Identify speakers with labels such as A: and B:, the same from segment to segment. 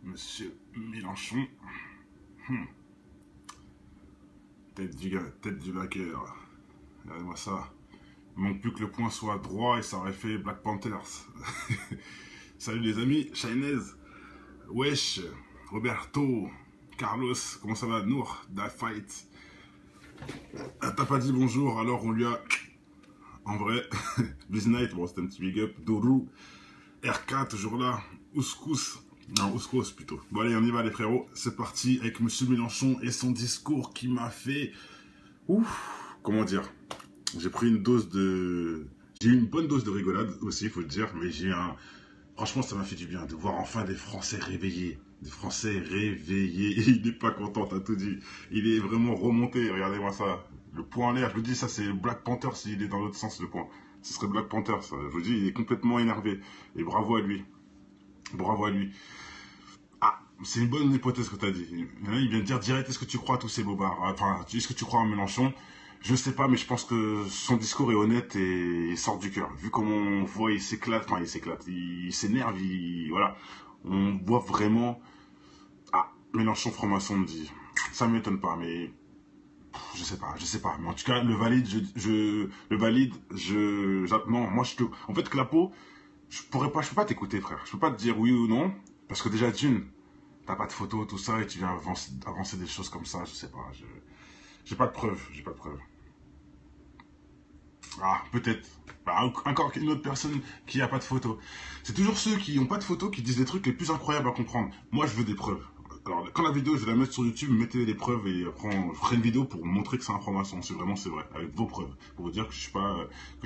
A: Monsieur Mélenchon. Hmm. Tête du vainqueur. Regardez-moi ça. Il manque plus que le point soit droit et ça aurait fait Black Panthers. Salut les amis, Chaynez, Wesh, Roberto, Carlos, comment ça va? Nour, Da Fight. Ah, t'as pas dit bonjour, alors on lui a... En vrai, Biznite, bon c'était un petit big up. Dourou, RK toujours là, Ouscous. Non, Ouscous plutôt. Bon allez, on y va les frérots. C'est parti avec Monsieur Mélenchon et son discours qui m'a fait... Ouf, comment dire? J'ai pris une dose de... J'ai eu une bonne dose de rigolade aussi, il faut le dire, mais j'ai un... Franchement, ça m'a fait du bien de voir enfin des Français réveillés. Des Français réveillés. Et il n'est pas content, t'as tout dit. Il est vraiment remonté, regardez-moi ça. Le point en l'air, je vous dis, ça c'est Black Panther s'il est dans l'autre sens, le point. Ce serait Black Panther, ça. Je vous dis, il est complètement énervé. Et bravo à lui. Bravo à lui. Ah, c'est une bonne hypothèse que tu as dit. Il vient de dire direct, est-ce que tu crois à tous ces bobards? Enfin, est-ce que tu crois en Mélenchon? Je sais pas, mais je pense que son discours est honnête et il sort du cœur. Vu comment on voit, il s'éclate, enfin il s'éclate, il s'énerve, voilà. On voit vraiment... Ah, Mélenchon franc-maçon me dit. Ça m'étonne pas, mais... je sais pas. Mais en tout cas, le valide, le valide, non, moi je te... En fait, Clapo, je peux pas t'écouter, frère. Je peux pas te dire oui ou non, parce que déjà, t'as pas de photo, tout ça, et tu viens avancer des choses comme ça, je sais pas, j'ai pas de preuves, j'ai pas de preuves. Ah, peut-être. Bah, encore une autre personne qui a pas de photo. C'est toujours ceux qui n'ont pas de photo qui disent les trucs les plus incroyables à comprendre. Moi, je veux des preuves. Alors, quand la vidéo, je vais la mettre sur YouTube, mettez les preuves et après, je ferai une vidéo pour vous montrer que c'est information. C'est vrai, avec vos preuves. Pour vous dire que je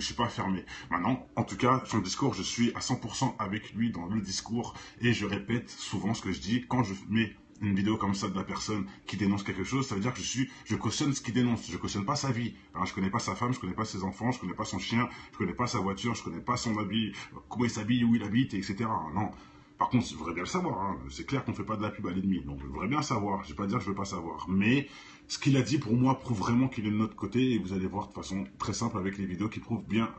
A: suis pas fermé. Maintenant, en tout cas, son discours, je suis à 100% avec lui dans le discours et je répète souvent ce que je dis quand je mets une vidéo comme ça de la personne qui dénonce quelque chose, ça veut dire que je cautionne ce qu'il dénonce, je cautionne pas sa vie. Alors, je connais pas sa femme, je connais pas ses enfants, je connais pas son chien, je connais pas sa voiture, je connais pas son habit, comment il s'habille, où il habite, etc. Non. Par contre, je voudrais bien le savoir. Hein. C'est clair qu'on ne fait pas de la pub à l'ennemi. Donc, je voudrais bien savoir. Je ne vais pas dire que je ne veux pas savoir. Mais ce qu'il a dit, pour moi, prouve vraiment qu'il est de notre côté. Et vous allez voir de façon très simple avec les vidéos qui prouvent bien,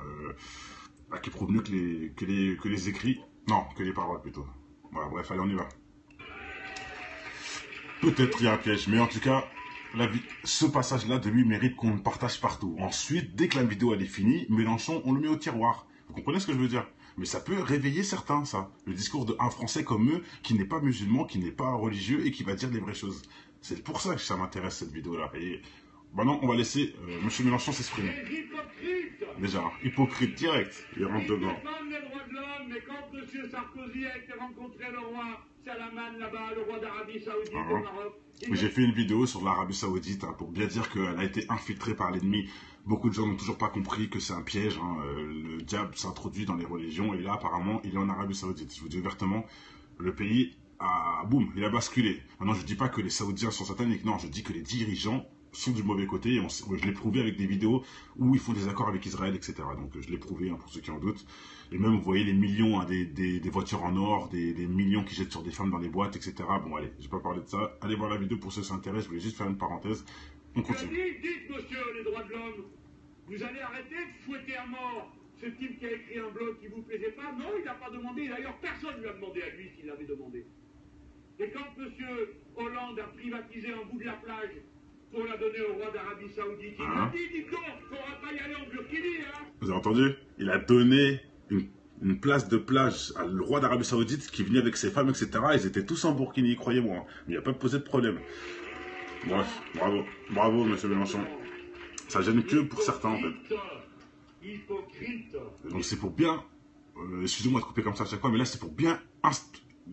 A: qui prouvent mieux que les écrits. Non, que les paroles plutôt. Voilà, bref, allez, on y va. Peut-être il y a un piège. Mais en tout cas, ce passage-là de lui mérite qu'on le partage partout. Ensuite, dès que la vidéo elle est finie, Mélenchon, on le met au tiroir. Vous comprenez ce que je veux dire? Mais ça peut réveiller certains, ça. Le discours d'un Français comme eux, qui n'est pas musulman, qui n'est pas religieux et qui va dire les vraies choses. C'est pour ça que ça m'intéresse, cette vidéo-là. Et maintenant, on va laisser M. Mélenchon s'exprimer. Déjà, hypocrite direct. Il rentre dedans.
B: Les droits de l'homme, mais quand M. Sarkozy a été rencontrer le roi Salman là-bas, le roi d'Arabie Saoudite au Maroc...
A: J'ai fait une vidéo sur l'Arabie Saoudite pour bien dire qu'elle a été infiltrée par l'ennemi. Beaucoup de gens n'ont toujours pas compris que c'est un piège. Le diable s'introduit dans les religions et là, apparemment, il est en Arabie Saoudite. Je vous dis ouvertement, le pays a, boum, il a basculé. Maintenant, je ne dis pas que les Saoudiens sont sataniques. Non, je dis que les dirigeants sont du mauvais côté. Et je l'ai prouvé avec des vidéos où ils font des accords avec Israël, etc. Donc, je l'ai prouvé pour ceux qui en doutent. Et même, vous voyez les millions, des voitures en or, des millions qui jettent sur des femmes dans les boîtes, etc. Bon, allez, je vais pas parler de ça. Allez voir la vidéo pour ceux qui s'intéressent. Je voulais juste faire une parenthèse. On continue.
B: Dites, monsieur, les droits de l'homme, vous allez arrêter de fouetter à mort ce type qui a écrit un blog qui vous plaisait pas. Non, il n'a pas demandé. D'ailleurs, personne ne lui a demandé à lui s'il l'avait demandé. Et quand monsieur Hollande a privatisé un bout de la plage pour la donner au roi d'Arabie Saoudite, il a dit, dites donc, qu'on ne va pas y aller en Burkini, hein.
A: Vous avez entendu? Il a donné une place de plage à le roi d'Arabie Saoudite qui venait avec ses femmes, etc. Ils étaient tous en Burkini, croyez-moi. Mais il n'a pas posé de problème. Bref, bravo. Bravo, monsieur Mélenchon. Ça gêne que pour certains, en fait.
B: Hypocrite.
A: Donc c'est pour bien... excusez-moi de couper comme ça à chaque fois, mais là, c'est pour bien...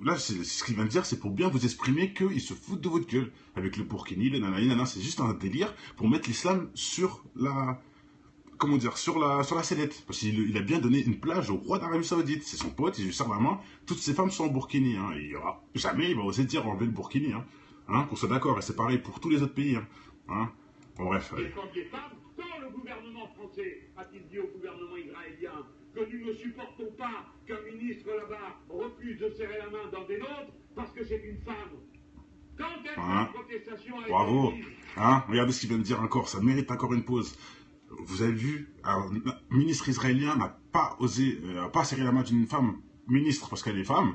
A: Là, ce qu'il vient de dire, c'est pour bien vous exprimer qu'il se fout de votre gueule. Avec le Burkini, le nanana, c'est juste un délire pour mettre l'islam sur la... Comment dire, sur la sellette. Parce qu'il a bien donné une plage au roi d'Arabie Saoudite. C'est son pote, il lui serre la main. Toutes ses femmes sont en Burkini. Hein, et jamais il va oser dire enlever le Burkini. Qu'on soit d'accord. Et c'est pareil pour tous les autres pays. Bon, bref.
B: Défendiez femmes, quand le gouvernement français a-t-il dit au gouvernement israélien que nous ne supportons pas qu'un ministre là-bas refuse de serrer la main dans des nôtres parce que c'est une femme? Quand est-ce que la protestation a été
A: Bravo.
B: mise?
A: Regardez ce qu'il vient de dire encore. Ça mérite encore une pause. Vous avez vu, le ministre israélien n'a pas osé, pas serrer la main d'une femme ministre parce qu'elle est femme.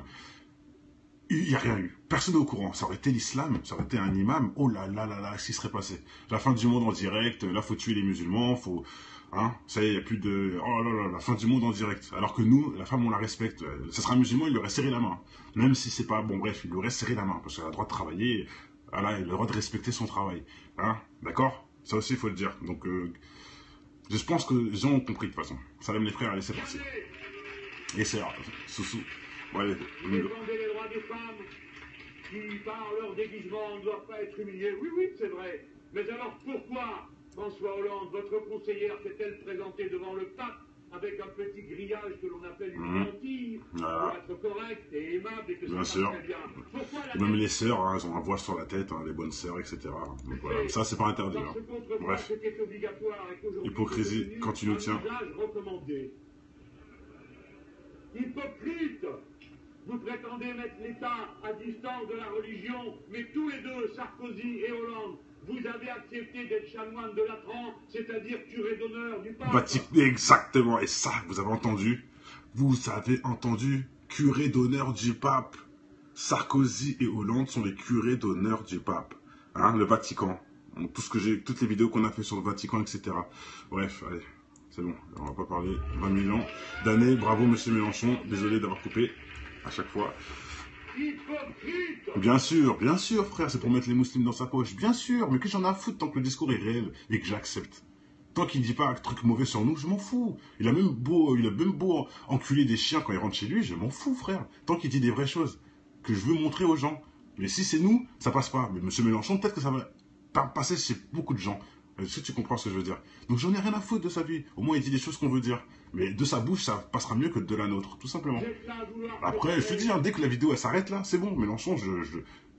A: Il n'y a rien eu. Personne n'est au courant. Ça aurait été l'islam, ça aurait été un imam. Oh là là là là, qu'est-ce qui serait passé? La fin du monde en direct, là, faut tuer les musulmans, faut... Hein, ça y est, il n'y a plus de... Oh là là, la fin du monde en direct. Alors que nous, la femme, on la respecte. Ça sera un musulman, il lui aurait serré la main. Même si c'est pas... Bon, bref, il lui aurait serré la main. Parce qu'elle a le droit de travailler. Voilà, elle a le droit de respecter son travail. Hein, d'accord? Ça aussi, il faut le dire. Donc, je pense que les gens ont compris, de toute façon. Salam les frères, allez, c'est parti. Et c'est Soussou. Ouais,
B: Défendez les droits des femmes qui, par leur déguisement, ne doivent pas être humiliées. Oui, oui, c'est vrai. Mais alors pourquoi François Hollande, votre conseillère, s'est-elle présentée devant le pape avec un petit grillage que l'on appelle une mantille pour être correct et aimable et que ça passe très bien. Pourquoi
A: même les sœurs, hein, elles ont un voile sur la tête, hein, les bonnes sœurs, etc. Donc voilà, ça c'est pas interdit. Hein. Bref, hypocrisie, quand tu nous tiens.
B: Hypocrite! Vous prétendez mettre l'État à distance de la religion, mais tous les deux, Sarkozy et Hollande, vous avez accepté d'être chanoine de Latran, c'est-à-dire curé d'honneur du pape.
A: Exactement, et ça, vous avez entendu? Vous avez entendu? Curé d'honneur du pape. Sarkozy et Hollande sont les curés d'honneur du pape. Hein, le Vatican. Tout ce que toutes les vidéos qu'on a fait sur le Vatican, etc. Bref, allez, c'est bon, on va pas parler 20 millions d'années. Bravo, monsieur Mélenchon, désolé d'avoir coupé à chaque fois. Bien sûr, frère, c'est pour mettre les musulmans dans sa poche. Bien sûr, mais que j'en ai à foutre tant que le discours est réel et que j'accepte. Tant qu'il dit pas un truc mauvais sur nous, je m'en fous. Il a même beau enculer des chiens quand il rentre chez lui, je m'en fous, frère. Tant qu'il dit des vraies choses que je veux montrer aux gens. Mais si c'est nous, ça passe pas. Mais monsieur Mélenchon, peut-être que ça va passer chez beaucoup de gens. Est-ce que tu comprends ce que je veux dire? Donc j'en ai rien à foutre de sa vie. Au moins il dit des choses qu'on veut dire. Mais de sa bouche, ça passera mieux que de la nôtre, tout simplement. Après, je te dis, hein, dès que la vidéo elle s'arrête là, c'est bon. Mélenchon,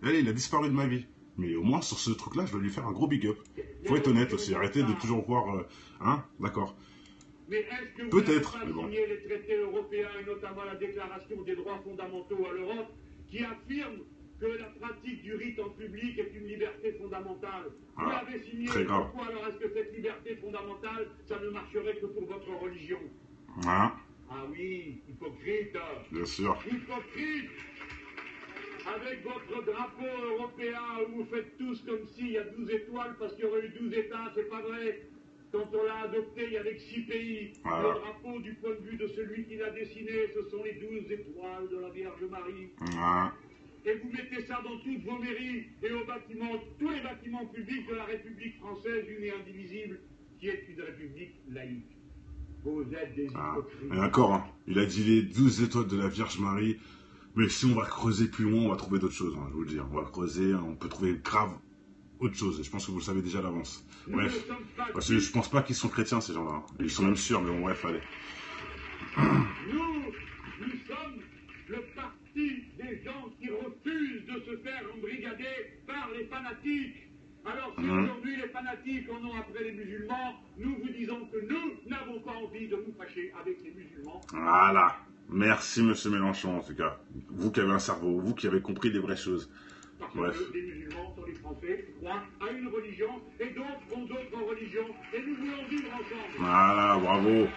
A: allez, il a disparu de ma vie. Mais au moins sur ce truc-là, je vais lui faire un gros big up. Faut être honnête aussi. Arrêtez de toujours voir, hein, d'accord. Peut-être.
B: Mais bon. Les traités européens et notamment la Déclaration des droits fondamentaux à l'Europe, qui affirme que la pratique du rite en public est une liberté fondamentale. Vous l'avez signé, pourquoi alors est-ce que cette liberté fondamentale, ça ne marcherait que pour votre religion? Ah oui, hypocrite.
A: Bien sûr.
B: Hypocrite. Avec votre drapeau européen où vous faites tous comme s'il y a 12 étoiles parce qu'il y aurait eu 12 États, c'est pas vrai. Quand on l'a adopté, il y avait que 6 pays. Le drapeau, du point de vue de celui qui l'a dessiné, ce sont les 12 étoiles de la Vierge Marie. Et vous mettez ça dans toutes vos mairies et aux bâtiments, tous les bâtiments publics de la République française, une et indivisible, qui est une république laïque. Vous êtes des hypocrites.
A: Et encore, hein, il a dit les 12 étoiles de la Vierge Marie. Mais si on va creuser plus loin, on va trouver d'autres choses, hein, je vous le dis. On va creuser, on peut trouver grave autre chose. Et je pense que vous le savez déjà à l'avance. Bref, parce que je pense pas qu'ils sont chrétiens, ces gens-là. Ils sont même sûrs, mais bon, bref, allez.
B: Nous sommes le parti des gens qui refusent de se faire embrigader par les fanatiques. Alors si aujourd'hui les fanatiques en ont après les musulmans, nous vous disons que nous n'avons pas envie de nous fâcher avec les musulmans.
A: Voilà. Merci, monsieur Mélenchon, en tout cas. Vous qui avez un cerveau, vous qui avez compris les vraies choses.
B: Parce que les musulmans sont les Français, croient à une religion, et d'autres ont d'autres religions, et nous voulons vivre ensemble.
A: Voilà, bravo.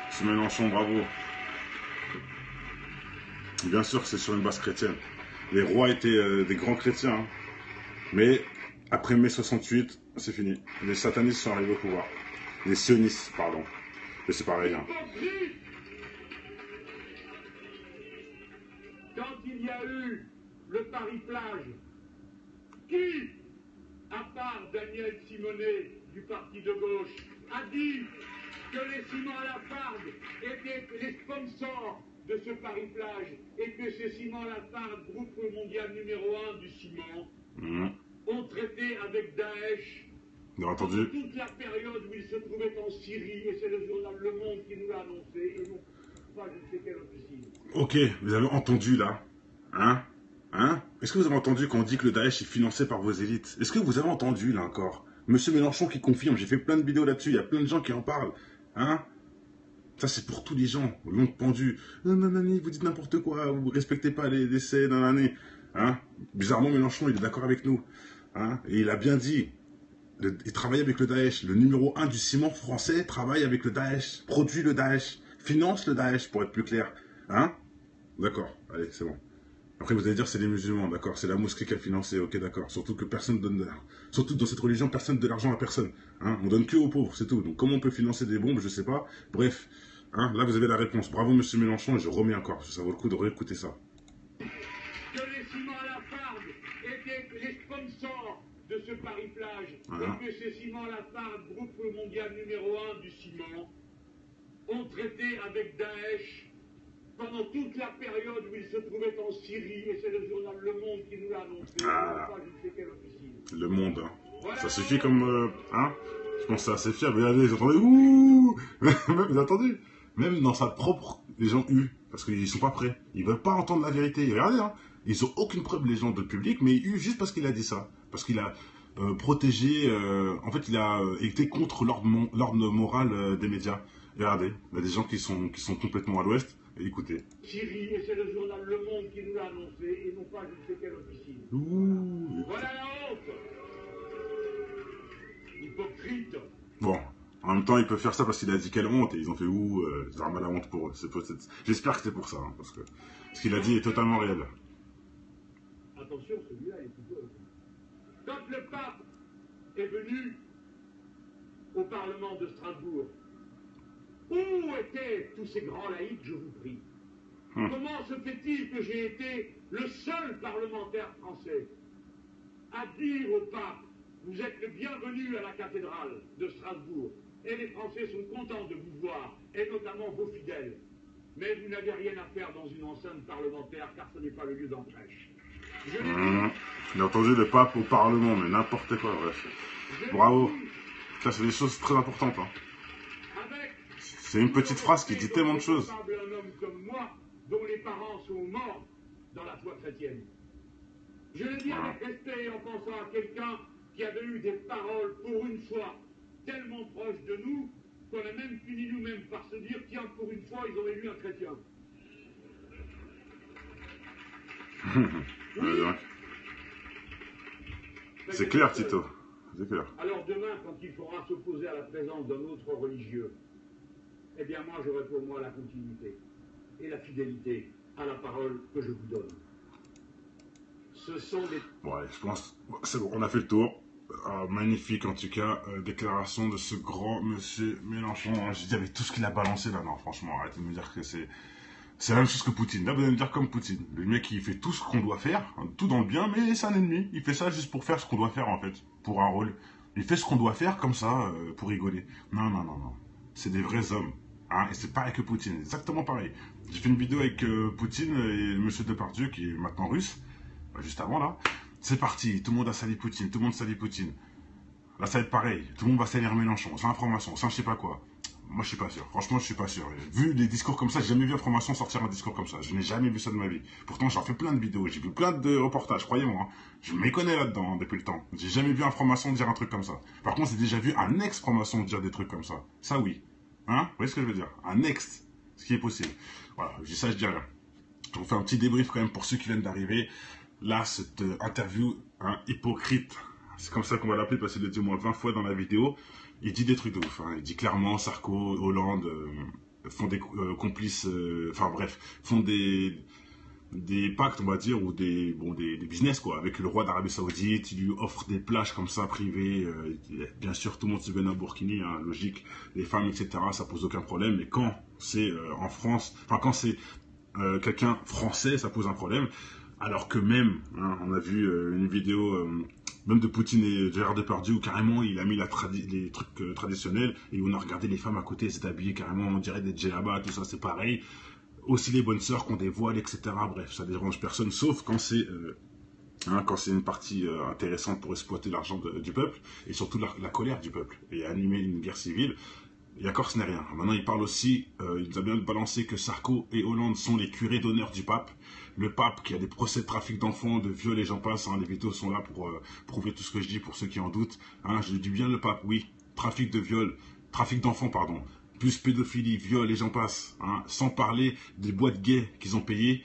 A: Monsieur Mélenchon, bravo. Bien sûr que c'est sur une base chrétienne. Les rois étaient des grands chrétiens. Hein. Mais après mai 68, c'est fini. Les satanistes sont arrivés au pouvoir. Les sionistes, pardon. Mais c'est pareil. Hein.
B: Quand il y a eu le Paris-Plage, qui, à part Daniel Simonet du parti de gauche, a dit que les ciments à la farde étaient les sponsors de ce Paris-Plage et que ces ciments à la farde, groupe mondial numéro 1 du ciment, ont traité avec Daesh
A: entendu.
B: toute la période où il se trouvait en Syrie, et c'est le journal Le Monde qui nous l'a annoncé, et non pas je ne sais quel autre signe.
A: Ok, vous avez entendu là, hein? Est-ce que vous avez entendu quand on dit que le Daesh est financé par vos élites? Est-ce que vous avez entendu là encore? Monsieur Mélenchon qui confirme, j'ai fait plein de vidéos là-dessus, il y a plein de gens qui en parlent, hein? Ça c'est pour tous les gens, longue pendue. Non, vous dites n'importe quoi, vous respectez pas les décès dans l'année, hein? Bizarrement Mélenchon il est d'accord avec nous, hein? Et il a bien dit, il travaille avec le Daesh, le numéro 1 du ciment français travaille avec le Daesh, produit le Daesh, finance le Daesh pour être plus clair, hein? D'accord, allez c'est bon. Après, vous allez dire, c'est les musulmans, d'accord, c'est la mosquée qui a financé, ok, d'accord. Surtout que personne donne de l'argent. Surtout dans cette religion, personne ne donne de l'argent à personne. Hein. On donne que aux pauvres, c'est tout. Donc, comment on peut financer des bombes, je sais pas. Bref, hein, là, vous avez la réponse. Bravo, monsieur Mélenchon, et je remets encore, parce que ça vaut le coup de réécouter ça.
B: Que les ciments Lafargue étaient les sponsors de ce Paris-Plage,
A: Voilà.
B: et que ces ciments Lafargue, groupe mondial numéro 1 du ciment, ont traité avec Daesh pendant toute la période où il se trouvait en Syrie, et c'est le journal Le Monde qui nous l'a annoncé,
A: Ah.
B: je ne sais quelle officine.
A: Le monde, hein.
B: Voilà.
A: Ça suffit comme... hein. Je pense que c'est assez fiable. Regardez, vous entendez, ouh. Même, vous entendez. Même dans sa propre... Les gens parce qu'ils sont pas prêts. Ils veulent pas entendre la vérité. Et regardez, hein. Ils ont aucune preuve, les gens de public, mais juste parce qu'il a dit ça. Parce qu'il a protégé... en fait, il a été contre l'ordre moral des médias. Et regardez, il y a des gens qui sont complètement à l'ouest. Écoutez.
B: Syrie, et c'est le journal Le Monde qui nous l'a annoncé, et non pas je ne sais quelle officine.
A: Ouh.
B: Voilà la honte. Hypocrite.
A: Bon, en même temps, il peut faire ça parce qu'il a dit quelle honte, et ils ont fait ouh, ça a mal la honte pour eux. J'espère que c'est pour ça, hein, parce que ce qu'il a dit est totalement réel.
B: Attention, celui-là est plutôt... Quand le pape est venu au Parlement de Strasbourg, où étaient tous ces grands laïcs, je vous prie? Comment se fait-il que j'ai été le seul parlementaire français à dire au pape, vous êtes le bienvenu à la cathédrale de Strasbourg, et les Français sont contents de vous voir, et notamment vos fidèles. Mais vous n'avez rien à faire dans une enceinte parlementaire, car ce n'est pas le lieu d'en prêche. Je l'ai dit.
A: Il a entendu le pape au Parlement, mais n'importe quoi, bref. Bravo. Ça, c'est des choses très importantes. Hein. C'est une petite phrase qui dit tellement de choses.
B: Un homme comme moi, dont les parents sont morts dans la foi chrétienne. Je le dis avec respect en pensant à quelqu'un qui avait eu des paroles pour une fois tellement proches de nous qu'on a même fini nous-mêmes par se dire tiens, pour une fois, ils auraient eu un chrétien.
A: C'est clair, Tito. C'est clair.
B: Alors demain, quand il faudra s'opposer à la présence d'un autre religieux, eh bien moi, j'aurai pour moi la continuité et la fidélité à la parole que je vous donne. Ce sont des...
A: Ouais, je pense... C'est bon, on a fait le tour. Magnifique, en tout cas, déclaration de ce grand monsieur Mélenchon. Je dis avec tout ce qu'il a balancé là, non, franchement, arrêtez de me dire que c'est... C'est la même chose que Poutine. Là, vous allez me dire comme Poutine. Le mec, il fait tout ce qu'on doit faire, tout dans le bien, mais c'est un ennemi. Il fait ça juste pour faire ce qu'on doit faire, en fait, pour un rôle. Il fait ce qu'on doit faire comme ça, pour rigoler. Non, non, non, non. C'est des vrais hommes. Hein, et c'est pareil que Poutine, exactement pareil. J'ai fait une vidéo avec Poutine et monsieur Depardieu, qui est maintenant russe, juste avant là. C'est parti, tout le monde a sali Poutine, tout le monde salit Poutine. Là, ça va être pareil. Tout le monde va salir Mélenchon, sans information, sans je sais pas quoi. Moi, je suis pas sûr. Franchement, je suis pas sûr. Vu les discours comme ça, j'ai jamais vu Information sortir un discours comme ça. Je n'ai jamais vu ça de ma vie. Pourtant, j'en fais plein de vidéos. J'ai vu plein de reportages, croyez-moi. Hein. Je m'y connais là-dedans hein, depuis le temps. J'ai jamais vu Information dire un truc comme ça. Par contre, j'ai déjà vu un ex-Information dire des trucs comme ça. Ça, oui. Hein? Vous voyez ce que je veux dire? Un ex. Ce qui est possible. Voilà. Je dis ça, je dis rien. Je vous fais un petit débrief quand même pour ceux qui viennent d'arriver. Là, cette interview, hypocrite. C'est comme ça qu'on va l'appeler parce qu'il l'a dit au moins 20 fois dans la vidéo. Il dit des trucs de ouf, hein. Il dit clairement Sarko, Hollande font des complices, enfin bref, font des pactes, on va dire, ou des business quoi, avec le roi d'Arabie Saoudite. Il lui offre des plages comme ça privées. Bien sûr, tout le monde se vient à Burkini, hein, logique, les femmes, etc. Ça pose aucun problème. Mais quand c'est en France, enfin quand c'est quelqu'un français, ça pose un problème. Alors que même, hein, on a vu une vidéo. Même de Poutine et Gérard Depardieu, où carrément il a mis les trucs traditionnels, et on a regardé les femmes à côté, elles étaient habillées carrément, on dirait des djellabas, tout ça, c'est pareil. Aussi les bonnes sœurs qu'on dévoile, etc. Bref, ça dérange personne, sauf quand c'est une partie intéressante pour exploiter l'argent du peuple, et surtout la colère du peuple, et animer une guerre civile. Et encore, ce n'est rien. Maintenant, il parle aussi, il nous a bien balancé que Sarko et Hollande sont les curés d'honneur du pape. Le pape qui a des procès de trafic d'enfants, de viol et j'en passe. Hein, les vidéos sont là pour prouver tout ce que je dis pour ceux qui en doutent. Hein, je dis bien le pape, oui. Trafic de viol, trafic d'enfants, pardon. Plus pédophilie, viol et j'en passe. Hein, sans parler des boîtes gays qu'ils ont payées,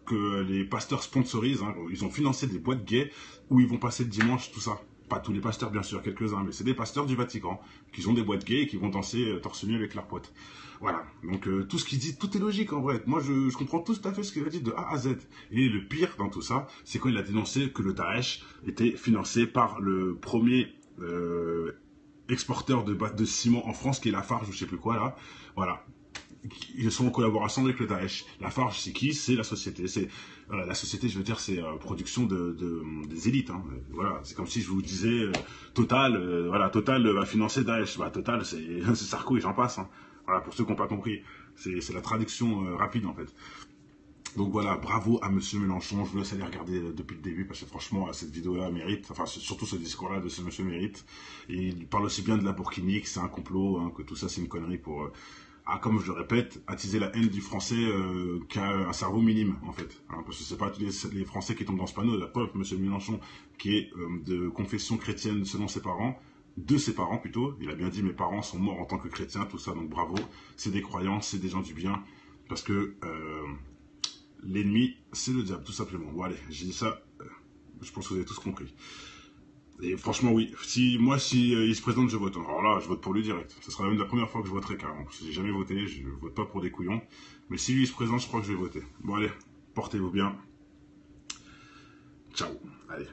A: que les pasteurs sponsorisent. Hein, ils ont financé des boîtes gays où ils vont passer le dimanche, tout ça. pas tous les pasteurs bien sûr, quelques-uns, mais c'est des pasteurs du Vatican, qui ont des boîtes gays et qui vont danser torse nu avec leurs potes. Voilà, donc tout ce qu'il dit, tout est logique en vrai. Moi je comprends tout à fait ce qu'il a dit de A à Z. Et le pire dans tout ça, c'est quand il a dénoncé que le Daesh était financé par le premier exporteur de ciment en France, qui est Lafarge ou je sais plus quoi là. Voilà. Ils sont en collaboration avec le Daesh. Lafarge, c'est qui? C'est la société. C'est la société, je veux dire, c'est production des élites. Hein. Voilà, c'est comme si je vous disais Total, voilà, Total va financer Daesh. Bah, Total, c'est Sarko et j'en passe. Hein. Voilà, pour ceux qui n'ont pas compris, c'est la traduction rapide en fait. Donc voilà, bravo à Monsieur Mélenchon. Je vous laisse aller regarder depuis le début parce que franchement, cette vidéo-là mérite, enfin surtout ce discours-là de ce monsieur mérite. Et il parle aussi bien de la Burkini, que c'est un complot, hein, que tout ça c'est une connerie pour, comme je le répète, attiser la haine du français qui a un cerveau minime en fait. Hein, parce que c'est pas tous les Français qui tombent dans ce panneau. La preuve, Monsieur Mélenchon, qui est de confession chrétienne selon ses parents, de ses parents plutôt. Il a bien dit mes parents sont morts en tant que chrétiens, tout ça. Donc bravo. C'est des croyants, c'est des gens du bien, parce que l'ennemi, c'est le diable, tout simplement. Bon, allez, j'ai dit ça, je pense que vous avez tous compris. Et franchement, oui, si il se présente, je vote. Alors là, je vote pour lui direct. Ce sera même la première fois que je voterai, carrément. J'ai jamais voté, je ne vote pas pour des couillons. Mais si lui, il se présente, je crois que je vais voter. Bon, allez, portez-vous bien. Ciao, allez.